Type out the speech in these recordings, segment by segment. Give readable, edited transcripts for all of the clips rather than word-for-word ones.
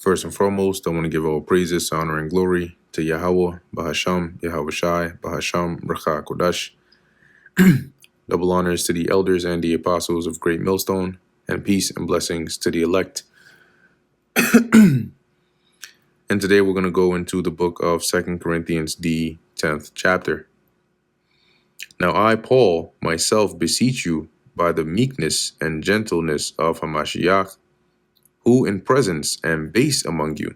First and foremost, I want to give all praises, honor, and glory to Yahweh, Bahasham, Yahweh Shai, Bahasham, Bracha Kodash. Double honors to the elders and the apostles of Great Millstone, and peace and blessings to the elect. And today we're going to go into the book of 2 Corinthians, the 10th chapter. Now I, Paul, myself beseech you by the meekness and gentleness of Hamashiach, who in presence am base among you,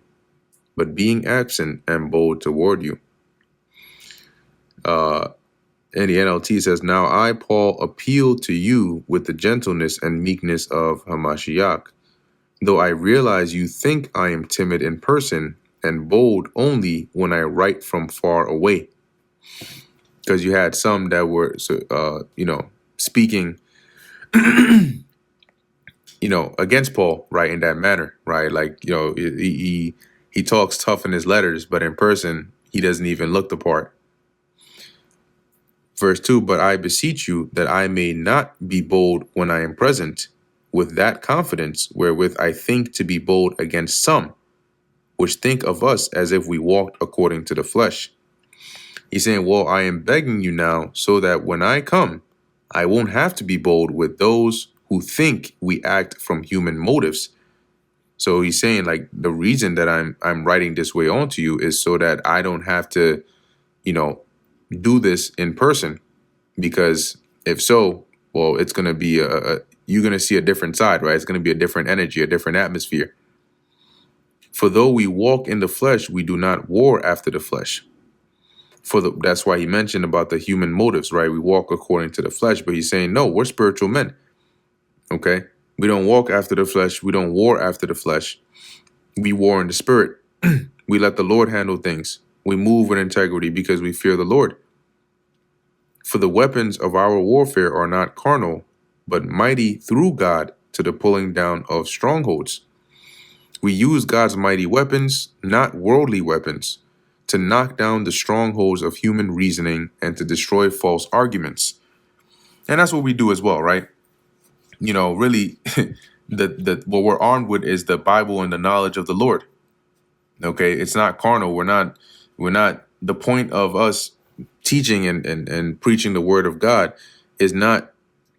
but being absent am bold toward you. And the NLT says, now I, Paul, appeal to you with the gentleness and meekness of Hamashiach, though I realize you think I am timid in person and bold only when I write from far away. Because you had some that were, speaking, against Paul, right, in that manner, right? Like, he talks tough in his letters, but in person, he doesn't even look the part. Verse 2, but I beseech you that I may not be bold when I am present, with that confidence wherewith I think to be bold against some, which think of us as if we walked according to the flesh. He's saying, well, I am begging you now so that when I come, I won't have to be bold with those who think we act from human motives. So he's saying, like, the reason that I'm writing this way onto you is so that I don't have to, do this in person, because if so, well, it's going to be you're going to see a different side, right? It's going to be a different energy, a different atmosphere. For though we walk in the flesh, we do not war after the flesh. That's why he mentioned about the human motives, right? We walk according to the flesh, but he's saying, no, we're spiritual men. Okay. We don't walk after the flesh. We don't war after the flesh. We war in the spirit. We let the Lord handle things. We move with integrity because we fear the Lord. For the weapons of our warfare are not carnal, but mighty through God to the pulling down of strongholds. We use God's mighty weapons, not worldly weapons, to knock down the strongholds of human reasoning and to destroy false arguments. And that's what we do as well, right? Really, what we're armed with is the Bible and the knowledge of the Lord. Okay, it's not carnal. We're not. The point of us teaching and preaching the word of God is not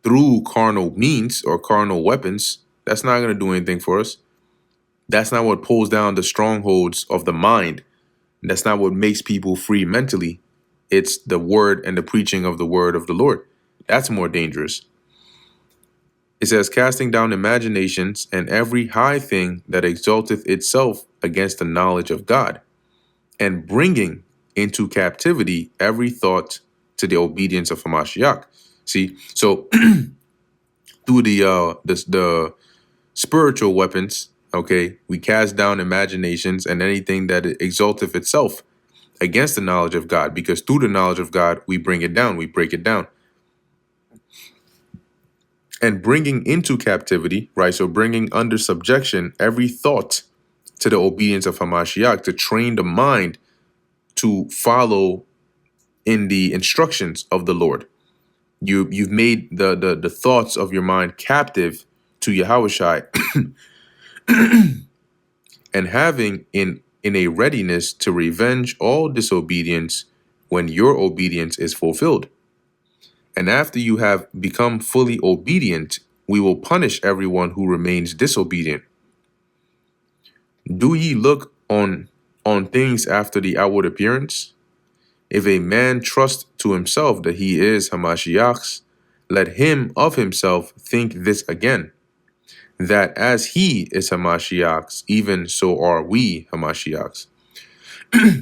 through carnal means or carnal weapons. That's not going to do anything for us. That's not what pulls down the strongholds of the mind. That's not what makes people free mentally. It's the word and the preaching of the word of the Lord. That's more dangerous. It says, casting down imaginations and every high thing that exalteth itself against the knowledge of God, and bringing into captivity every thought to the obedience of Hamashiach. See, so through the spiritual weapons, okay, we cast down imaginations and anything that exalteth itself against the knowledge of God, because through the knowledge of God, we bring it down, we break it down. And bringing into captivity, right? So bringing under subjection every thought to the obedience of Hamashiach, to train the mind to follow in the instructions of the Lord. You've made the thoughts of your mind captive to Yahushai, and having in a readiness to revenge all disobedience when your obedience is fulfilled. And after you have become fully obedient, we will punish everyone who remains disobedient. Do ye look on things after the outward appearance? If a man trust to himself that he is Hamashiach's, let him of himself think this again, that as he is Hamashiach's, even so are we Hamashiach's.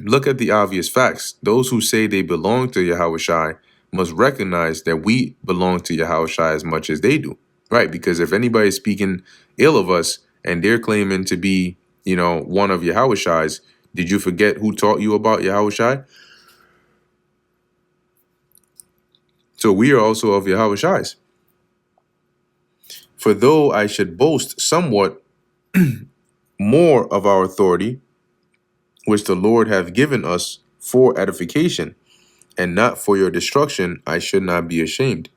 Look at the obvious facts. Those who say they belong to Yahushai must recognize that we belong to Yahushai as much as they do, right? Because if anybody's speaking ill of us and they're claiming to be, one of Yahushai's, did you forget who taught you about Yahushai? So we are also of Yahushai's. For though I should boast somewhat more of our authority, which the Lord hath given us for edification, and not for your destruction, I should not be ashamed.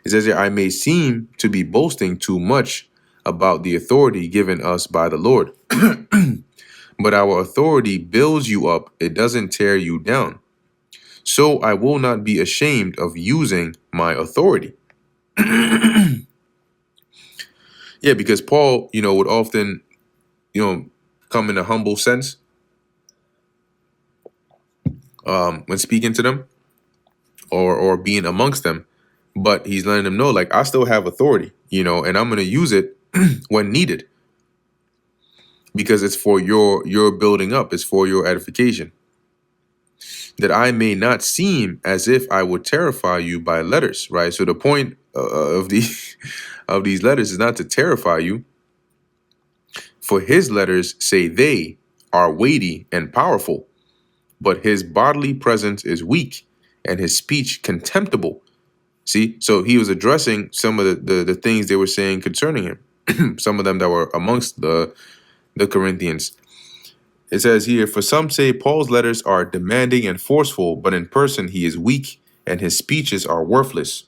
It says that I may seem to be boasting too much about the authority given us by the Lord. but our authority builds you up, it doesn't tear you down. So I will not be ashamed of using my authority. Yeah, because Paul, would often, come in a humble sense when speaking to them or being amongst them. But he's letting them know, like, I still have authority, and I'm going to use it when needed because it's for your building up. It's for your edification. That I may not seem as if I would terrify you by letters, right? So the point of these letters is not to terrify you. For his letters say they are weighty and powerful, but his bodily presence is weak and his speech contemptible. See, so he was addressing some of the things they were saying concerning him, some of them that were amongst the Corinthians. It says here, for some say Paul's letters are demanding and forceful, but in person he is weak and his speeches are worthless.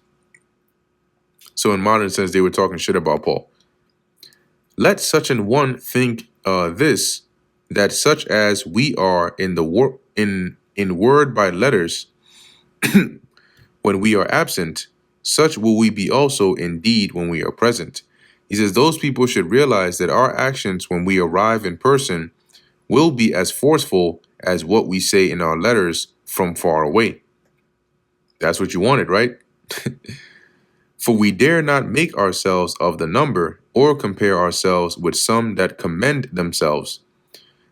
So in modern sense, they were talking shit about Paul. Let such an one think this, that such as we are in the in word by letters, when we are absent, such will we be also indeed when we are present. He says those people should realize that our actions when we arrive in person will be as forceful as what we say in our letters from far away. That's what you wanted, right? For we dare not make ourselves of the number or compare ourselves with some that commend themselves,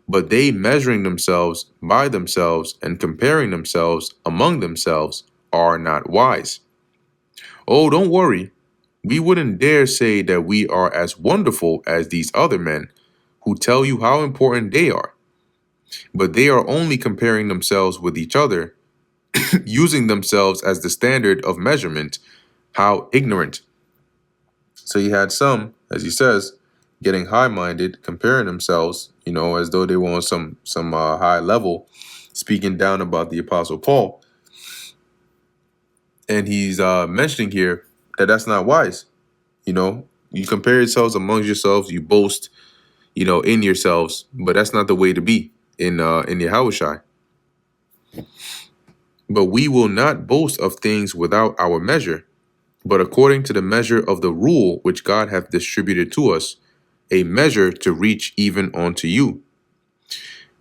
but they measuring themselves by themselves and comparing themselves among themselves are not wise. Oh, don't worry. We wouldn't dare say that we are as wonderful as these other men who tell you how important they are. But they are only comparing themselves with each other, using themselves as the standard of measurement. How ignorant. So you had some, as he says, getting high-minded, comparing themselves, as though they were on some high level, speaking down about the Apostle Paul. And he's mentioning here that that's not wise. You compare yourselves amongst yourselves, you boast, in yourselves, but that's not the way to be in Yahushua. But we will not boast of things without our measure, but according to the measure of the rule which God hath distributed to us, a measure to reach even unto you.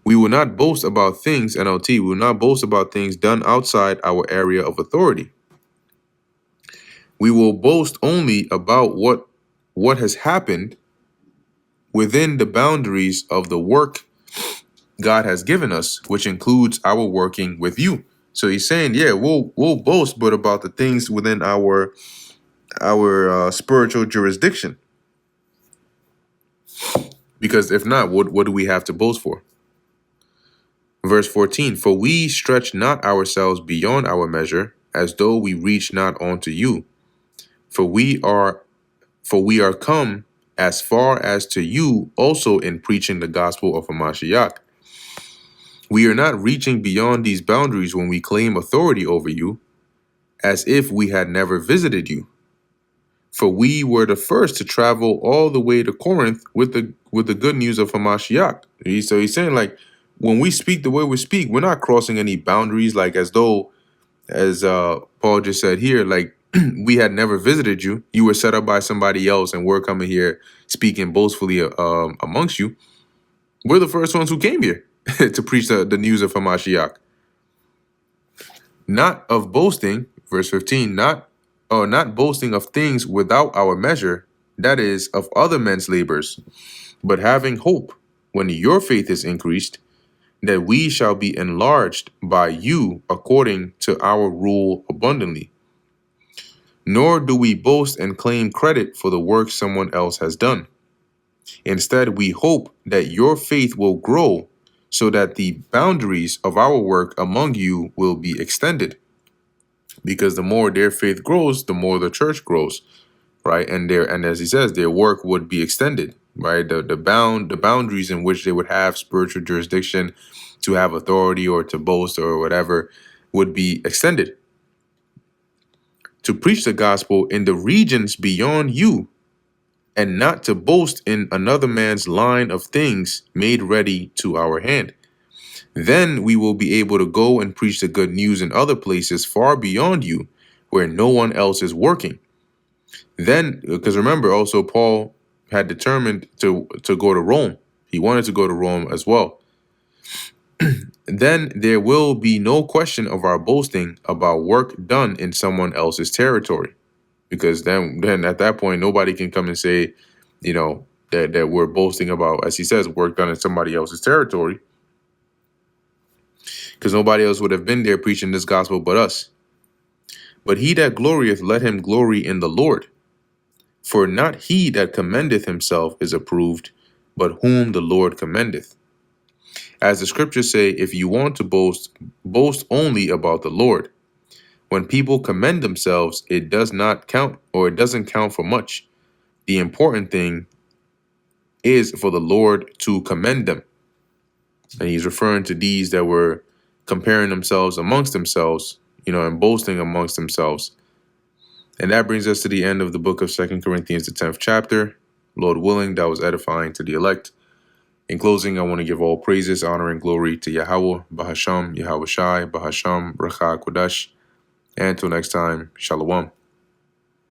We will not boast about things, NLT, we will not boast about things done outside our area of authority. We will boast only about what has happened within the boundaries of the work God has given us, which includes our working with you. So he's saying, yeah, we'll boast, but about the things within our spiritual jurisdiction. Because if not, what do we have to boast for? Verse 14, for we stretch not ourselves beyond our measure, as though we reach not unto you. For we are come as far as to you also in preaching the gospel of Hamashiach. We are not reaching beyond these boundaries when we claim authority over you, as if we had never visited you. For we were the first to travel all the way to Corinth with the good news of Hamashiach. So he's saying, like, when we speak the way we speak, we're not crossing any boundaries, like as though, as Paul just said here, like we had never visited you. You were set up by somebody else, and we're coming here speaking boastfully amongst you. We're the first ones who came here to preach the news of Hamashiach. Not of boasting, verse 15, not boasting of things without our measure, that is, of other men's labors, but having hope, when your faith is increased, that we shall be enlarged by you according to our rule abundantly. Nor do we boast and claim credit for the work someone else has done. Instead, we hope that your faith will grow so that the boundaries of our work among you will be extended. Because the more their faith grows, the more the church grows, right? And as he says, their work would be extended, right? The boundaries in which they would have spiritual jurisdiction to have authority or to boast or whatever would be extended. To preach the gospel in the regions beyond you, and not to boast in another man's line of things made ready to our hand. Then we will be able to go and preach the good news in other places far beyond you, where no one else is working. Then, because remember, also Paul had determined to go to Rome. He wanted to go to Rome as well. Then there will be no question of our boasting about work done in someone else's territory, because then at that point nobody can come and say, that we're boasting about, as he says, work done in somebody else's territory, because nobody else would have been there preaching this gospel but us. But he that glorieth, let him glory in the Lord. For not he that commendeth himself is approved, but whom the Lord commendeth. As the scriptures say, if you want to boast, boast only about the Lord. When people commend themselves, it does not count, or it doesn't count for much. The important thing is for the Lord to commend them. And he's referring to these that were comparing themselves amongst themselves, and boasting amongst themselves. And that brings us to the end of the book of 2 Corinthians, the 10th chapter. Lord willing, that was edifying to the elect. In closing, I want to give all praises, honor, and glory to Yahweh, Bahasham, Yahweh Shai, Bahasham, Bracha Kodash. And until next time, Shalom.